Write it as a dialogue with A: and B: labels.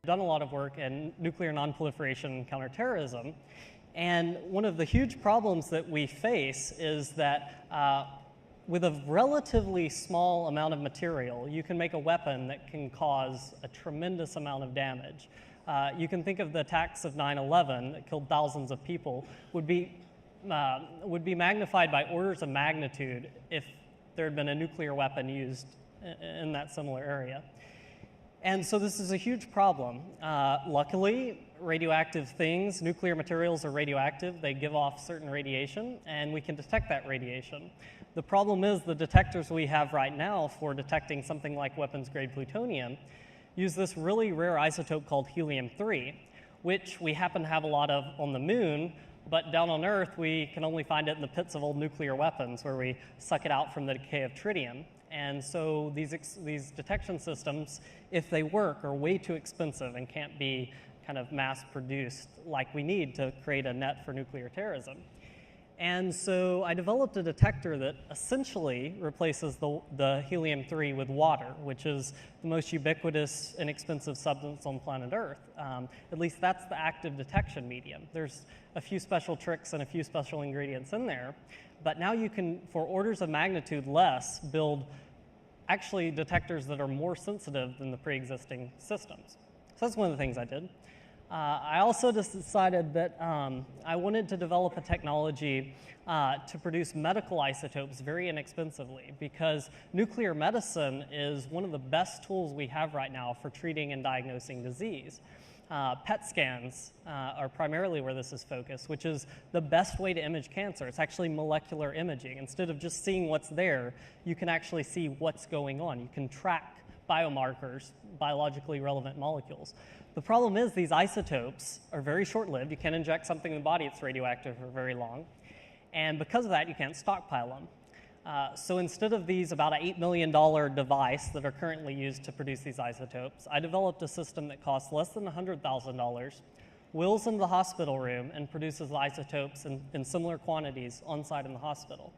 A: done a lot of work in nuclear nonproliferation and counterterrorism. And one of the huge problems that we face is that with a relatively small amount of material, you can make a weapon that can cause a tremendous amount of damage. You can think of the attacks of 9/11 that killed thousands of people would be magnified by orders of magnitude if there had been a nuclear weapon used in that similar area. And so this is a huge problem. Luckily, radioactive things, nuclear materials are radioactive. They give off certain radiation, and we can detect that radiation. The problem is the detectors we have right now for detecting something like weapons-grade plutonium use this really rare isotope called helium-3, which we happen to have a lot of on the moon, but down on Earth, we can only find it in the pits of old nuclear weapons where we suck it out from the decay of tritium. And so these detection systems, if they work, are way too expensive and can't be kind of mass-produced like we need to create a net for nuclear terrorism. And so I developed a detector that essentially replaces the helium-3 with water, which is the most ubiquitous, inexpensive substance on planet Earth. At least that's the active detection medium. There's a few special tricks and a few special ingredients in there, but now you can, for orders of magnitude less, build actually detectors that are more sensitive than the pre-existing systems. So that's one of the things I did. I also just decided that I wanted to develop a technology to produce medical isotopes very inexpensively, because nuclear medicine is one of the best tools we have right now for treating and diagnosing disease. PET scans are primarily where this is focused, which is the best way to image cancer. It's actually molecular imaging. Instead of just seeing what's there, you can actually see what's going on. You can track biomarkers, biologically relevant molecules. The problem is these isotopes are very short-lived. You can't inject something in the body that's radioactive for very long. And because of that, you can't stockpile them. So instead of these about an $8 million device that are currently used to produce these isotopes, I developed a system that costs less than $100,000, wheels into the hospital room, and produces isotopes in similar quantities on-site in the hospital.